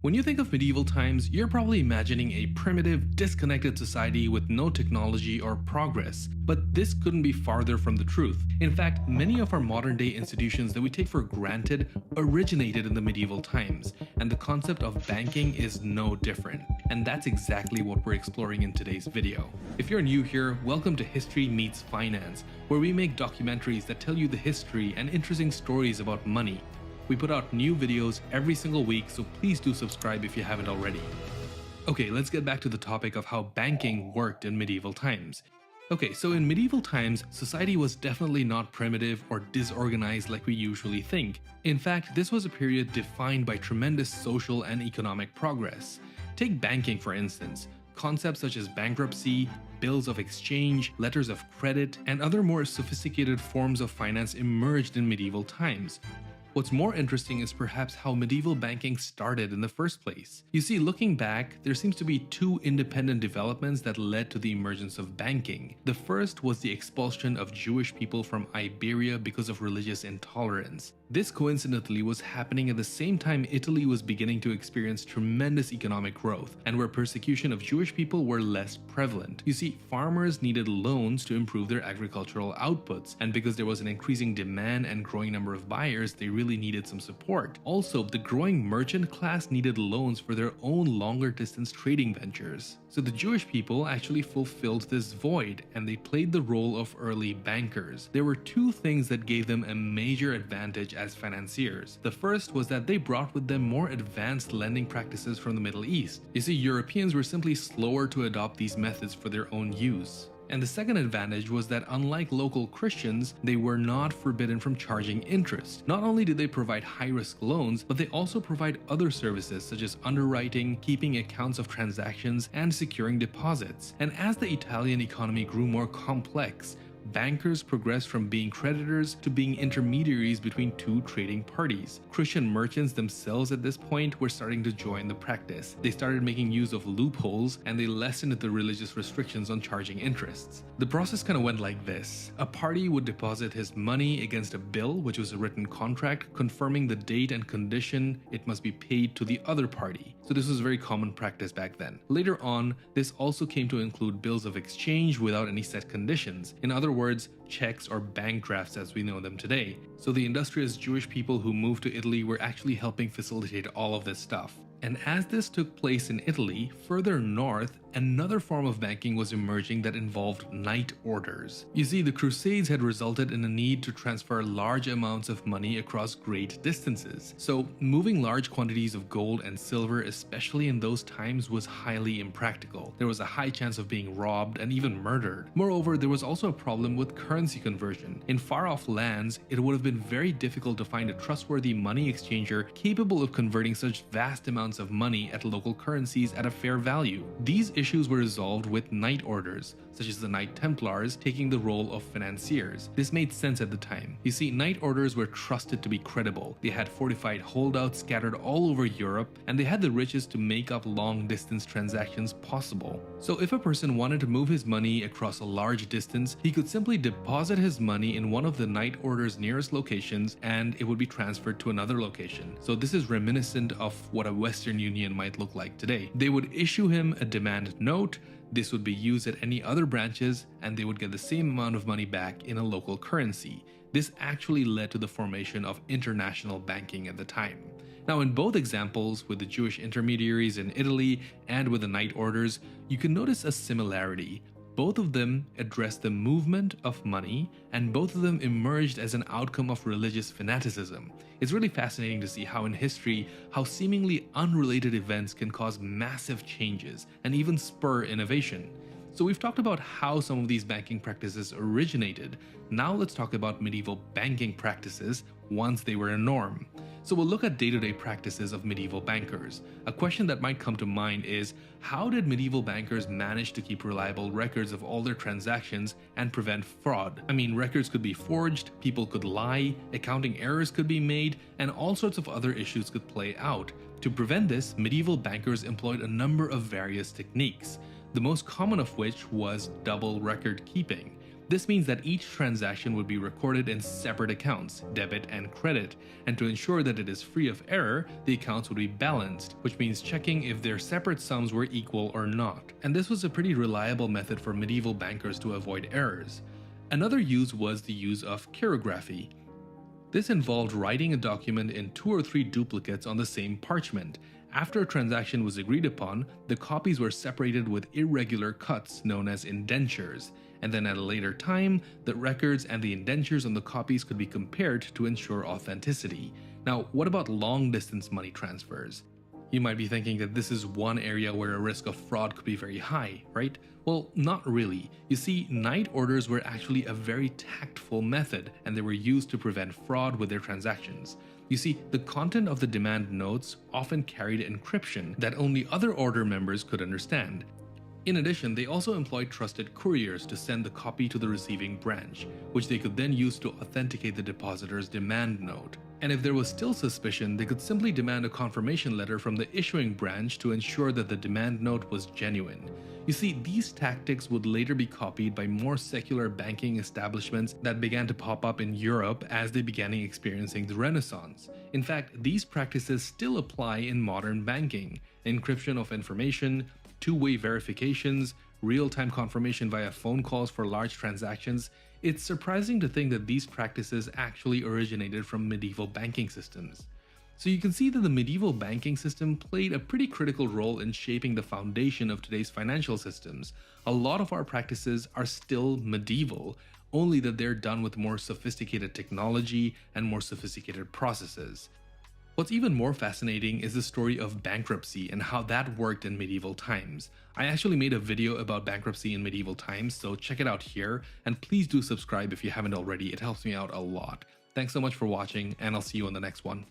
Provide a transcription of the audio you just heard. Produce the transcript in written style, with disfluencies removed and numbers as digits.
When you think of medieval times, you're probably imagining a primitive, disconnected society with no technology or progress. But this couldn't be farther from the truth. In fact, many of our modern day institutions that we take for granted originated in the medieval times, and the concept of banking is no different. And that's exactly what we're exploring in today's video. If you're new here, welcome to History Meets Finance, where we make documentaries that tell you the history and interesting stories about money. We put out new videos every single week, so please do subscribe if you haven't already. Okay, let's get back to the topic of how banking worked in medieval times. Okay, so in medieval times, society was definitely not primitive or disorganized like we usually think. In fact, this was a period defined by tremendous social and economic progress. Take banking for instance. Concepts such as bankruptcy, bills of exchange, letters of credit, and other more sophisticated forms of finance emerged in medieval times. What's more interesting is perhaps how medieval banking started in the first place. You see, looking back, there seems to be two independent developments that led to the emergence of banking. The first was the expulsion of Jewish people from Iberia because of religious intolerance. This coincidentally was happening at the same time Italy was beginning to experience tremendous economic growth, and where persecution of Jewish people were less prevalent. You see, farmers needed loans to improve their agricultural outputs, and because there was an increasing demand and growing number of buyers, they really needed some support. Also, the growing merchant class needed loans for their own longer distance trading ventures. So the Jewish people actually fulfilled this void, and they played the role of early bankers. There were two things that gave them a major advantage as financiers. The first was that they brought with them more advanced lending practices from the Middle East. You see, Europeans were simply slower to adopt these methods for their own use. And the second advantage was that unlike local Christians, they were not forbidden from charging interest. Not only did they provide high-risk loans, but they also provide other services such as underwriting, keeping accounts of transactions, and securing deposits. And as the Italian economy grew more complex, bankers progressed from being creditors to being intermediaries between two trading parties. Christian merchants themselves at this point were starting to join the practice. They started making use of loopholes, and they lessened the religious restrictions on charging interests. The process kind of went like this. A party would deposit his money against a bill, which was a written contract confirming the date and condition it must be paid to the other party. So this was a very common practice back then. Later on, this also came to include bills of exchange without any set conditions. In other words, checks or bank drafts as we know them today. So the industrious Jewish people who moved to Italy were actually helping facilitate all of this stuff. And as this took place in Italy, further north, another form of banking was emerging that involved knight orders. You see, the Crusades had resulted in a need to transfer large amounts of money across great distances. So, moving large quantities of gold and silver, especially in those times, was highly impractical. There was a high chance of being robbed and even murdered. Moreover, there was also a problem with currency conversion. In far-off lands, it would have been very difficult to find a trustworthy money exchanger capable of converting such vast amounts of money at local currencies at a fair value. These issues were resolved with knight orders, such as the Knight Templars taking the role of financiers. This made sense at the time. You see, knight orders were trusted to be credible. They had fortified holdouts scattered all over Europe, and they had the riches to make up long-distance transactions possible. So if a person wanted to move his money across a large distance, he could simply deposit his money in one of the knight order's nearest locations, and it would be transferred to another location. So this is reminiscent of what a Western Union might look like today. They would issue him a demand note. This would be used at any other branches, and they would get the same amount of money back in a local currency. This actually led to the formation of international banking at the time. Now, in both examples, with the Jewish intermediaries in Italy and with the knight orders, you can notice a similarity. Both of them addressed the movement of money, and both of them emerged as an outcome of religious fanaticism. It's really fascinating to see how in history, how seemingly unrelated events can cause massive changes and even spur innovation. So we've talked about how some of these banking practices originated. Now let's talk about medieval banking practices once they were a norm. So we'll look at day-to-day practices of medieval bankers. A question that might come to mind is, how did medieval bankers manage to keep reliable records of all their transactions and prevent fraud? I mean, records could be forged, people could lie, accounting errors could be made, and all sorts of other issues could play out. To prevent this, medieval bankers employed a number of various techniques, the most common of which was double record keeping. This means that each transaction would be recorded in separate accounts, debit and credit, and to ensure that it is free of error, the accounts would be balanced, which means checking if their separate sums were equal or not. And this was a pretty reliable method for medieval bankers to avoid errors. Another use was the use of chirography. This involved writing a document in 2 or 3 duplicates on the same parchment. After a transaction was agreed upon, the copies were separated with irregular cuts known as indentures, and then at a later time, the records and the indentures on the copies could be compared to ensure authenticity. Now, what about long-distance money transfers? You might be thinking that this is one area where a risk of fraud could be very high, right? Well, not really. You see, night orders were actually a very tactful method, and they were used to prevent fraud with their transactions. You see, the content of the demand notes often carried encryption that only other order members could understand. In addition, they also employed trusted couriers to send the copy to the receiving branch, which they could then use to authenticate the depositor's demand note. And if there was still suspicion, they could simply demand a confirmation letter from the issuing branch to ensure that the demand note was genuine. You see, these tactics would later be copied by more secular banking establishments that began to pop up in Europe as they began experiencing the Renaissance. In fact, these practices still apply in modern banking: encryption of information, two-way verifications, real-time confirmation via phone calls for large transactions. It's surprising to think that these practices actually originated from medieval banking systems. So you can see that the medieval banking system played a pretty critical role in shaping the foundation of today's financial systems. A lot of our practices are still medieval, only that they're done with more sophisticated technology and more sophisticated processes. What's even more fascinating is the story of bankruptcy and how that worked in medieval times. I actually made a video about bankruptcy in medieval times, so check it out here, and please do subscribe if you haven't already. It helps me out a lot. Thanks so much for watching, and I'll see you on the next one.